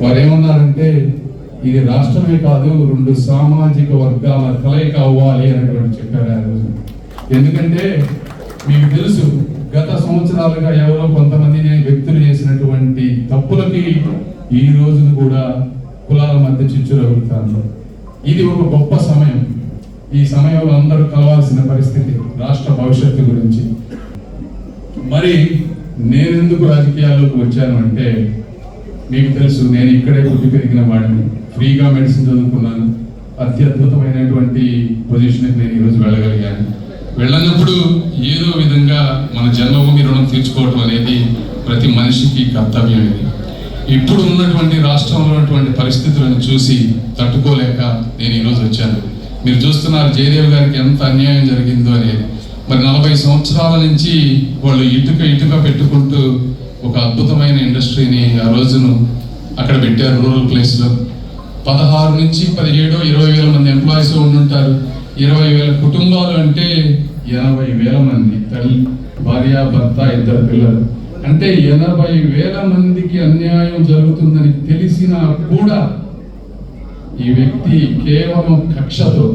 వారు ఏమన్నారంటే ఇది రాష్ట్రమే కాదు, 2 సామాజిక వర్గాల కలయిక అవ్వాలి అనేటువంటి చెప్పారు ఆ రోజు. ఎందుకంటే మీకు తెలుసు, గత సంవత్సరాలుగా ఎవరో కొంతమంది వ్యక్తులు చేసినటువంటి తప్పులకి ఈ రోజును కూడా కులాల మధ్య చిచ్చులు అవుతారు. ఇది ఒక గొప్ప సమయం. ఈ సమయంలో అందరూ కలవాల్సిన పరిస్థితి రాష్ట్ర భవిష్యత్తు గురించి. మరి నేనెందుకు రాజకీయాల్లోకి వచ్చాను అంటే, మీకు తెలుసు, నేను ఇక్కడే పుట్టి పెరిగిన వాడిని, ఫ్రీగా మెడిసిన్ చదువుకున్నాను, అత్యద్భుతమైనటువంటి పొజిషన్కి నేను ఈరోజు వెళ్ళగలిగాను. వెళ్ళినప్పుడు ఏదో విధంగా మన జన్మభూమి రుణం తీర్చుకోవటం అనేది ప్రతి మనిషికి కర్తవ్యం. ఇది ఇప్పుడు ఉన్నటువంటి రాష్ట్రంలో ఉన్నటువంటి పరిస్థితులను చూసి తట్టుకోలేక నేను ఈరోజు వచ్చాను. మీరు చూస్తున్నారు జయదేవ్ గారికి ఎంత అన్యాయం జరిగిందో అనేది. మరి 40 సంవత్సరాల నుంచి వాళ్ళు ఇటుక పెట్టుకుంటూ ఒక అద్భుతమైన ఇండస్ట్రీని ఆ రోజును అక్కడ పెట్టారు. రూరల్ ప్లేస్లో 16 నుంచి 17, 20 వేల మంది ఎంప్లాయీస్ ఉండుంటారు. 20,000 కుటుంబాలు అంటే 80,000 మంది, తల్లి, భార్య, భర్త, 2 పిల్లలు. అంటే 80,000 మందికి అన్యాయం జరుగుతుందని తెలిసినా కూడా ఈ వ్యక్తి కేవలం కక్షతో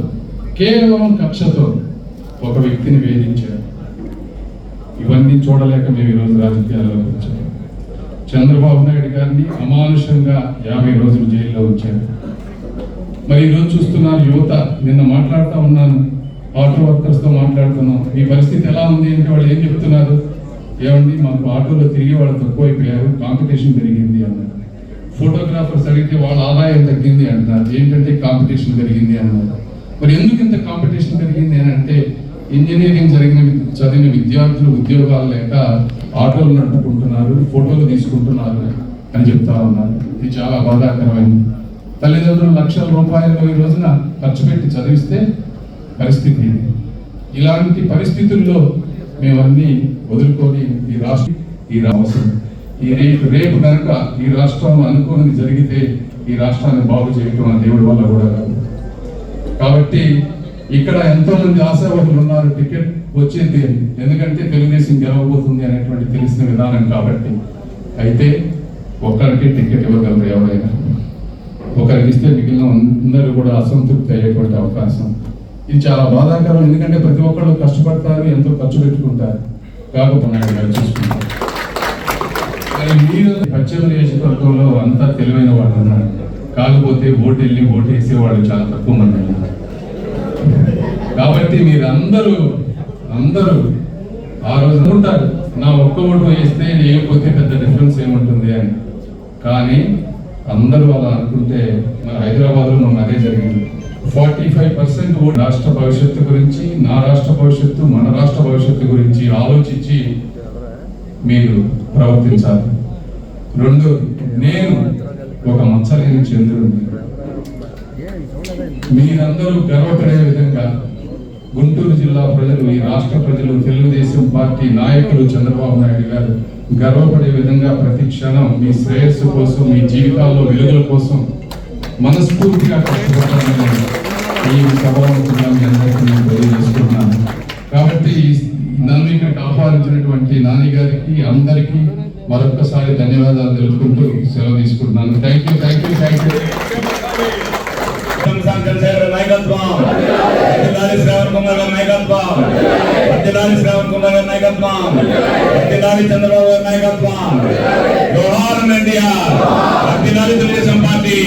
ఒక వ్యక్తిని వేధించారు. ఇవన్నీ చూడలేక మేము ఈరోజు రాజకీయాల్లోకి వచ్చాము. చంద్రబాబు నాయుడు గారిని అమానుషంగా 50 రోజులు జైల్లో ఉంచారు. మరి ఈరోజు చూస్తున్నారు యువత. నిన్న మాట్లాడుతూ ఉన్నాను, ఆటో వర్కర్స్తో మాట్లాడుతున్నాం. ఈ పరిస్థితి ఎలా ఉంది అంటే వాళ్ళు ఏం చెప్తున్నారు, ఏమండి మాకు ఆటోలో తిరిగి వాళ్ళు తక్కువైపోయారు, కాంపిటీషన్ పెరిగింది అన్నారు. ఫోటోగ్రాఫర్స్ అడిగితే వాళ్ళ ఆదాయం తగ్గింది అంటున్నారు. ఏంటంటే కాంపిటీషన్ పెరిగింది అన్నారు. మరి ఎందుకు ఇంత కాంపిటీషన్ పెరిగింది అని అంటే, ఇంజనీరింగ్ చదివిన విద్యార్థులు ఉద్యోగాలు లేక ఆటోలు నడుపుకుంటున్నారు, ఫోటోలు తీసుకుంటున్నారు అని చెప్తా ఉన్నారు. ఇది చాలా బాధాకరమైంది. తల్లిదండ్రులు లక్షల రూపాయలు ఈ రోజున ఖర్చు పెట్టి చదివిస్తే పరిస్థితి ఇది. ఇలాంటి పరిస్థితుల్లో మేమన్నీ వదులుకొని రేపు కనుక ఈ రాష్ట్రంలో అనుకోని జరిగితే ఈ రాష్ట్రాన్ని బాగు చేయటం ఆ దేవుడి వల్ల కూడా కాదు. కాబట్టి ఇక్కడ ఎంతో మంది ఆశావాదులు ఉన్నారు టికెట్ వచ్చింది అని. ఎందుకంటే తెలుగుదేశం గెలవబోతుంది అనేటువంటి తెలిసిన విధానం కాబట్టి. అయితే ఒక్కరికి టికెట్ ఇవ్వగలరు ఎవరైనా. ఒకరికి ఇస్తే మిగిలిన అందరూ కూడా అసంతృప్తి అయ్యేటువంటి అవకాశం. ఇది చాలా బాధాకరం. ఎందుకంటే ప్రతి ఒక్కళ్ళు కష్టపడతారు, ఎంతో ఖర్చు పెట్టుకుంటారు, కాకపోతే చూసుకుంటారు. కానీ మీరు పశ్చిమ నియోజకవర్గంలో అంతా తెలివైన వాళ్ళు ఉన్నారు, కాకపోతే ఓటు వేసే వాళ్ళు చాలా తక్కువ మంది ఉన్నారు. కాబట్టి మీరందరూ ఆ రోజు అనుకుంటారు, నా ఒక్క ఓటు వేస్తే లేకపోతే పెద్ద డిఫరెన్స్ ఏముంటుంది అని. కానీ అందరూ అలా అనుకుంటే మన హైదరాబాద్లో మనం అదే జరిగింది. 45% ఓటు రాష్ట్ర భవిష్యత్తు గురించి, నా రాష్ట్ర భవిష్యత్తు, మన రాష్ట్ర భవిష్యత్తు గురించి ఆలోచించి మీరు ప్రవర్తించాలి. రెండోది, నేను ఒక మచ్చలేని చంద్రుడిని. మీరందరూ గర్వపడే విధంగా గుంటూరు జిల్లా ప్రజలు, ఈ రాష్ట్ర ప్రజలు, తెలుగుదేశం పార్టీ నాయకులు, చంద్రబాబు నాయుడు గారు గర్వపడే విధంగా ప్రతి క్షణం మీ శ్రేయస్సు కోసం, మీ జీవితాల్లో వెలుగుల కోసం మనస్ఫూర్తిగా కష్టపడాలని ఈ సభాముఖంగా మీ అందరికీ నేను తెలియజేస్తున్నాను. కాబట్టి నన్ను ఇక్కడికి ఆహ్వానించినటువంటి నాని గారికి, అందరికీ మరొక్కసారి ధన్యవాదాలు తెలుపుకుంటూ సెలవు తీసుకుంటున్నాను. Thank you. శ్రావణ్ కుమార్ గారి నాయకత్వం, శ్రావణ్ కుమార్ గారి నాయకత్వం, చంద్రబాబు గారి నాయకత్వం. జోహార్ ఇండియా, తెలుగుదేశం పార్టీ.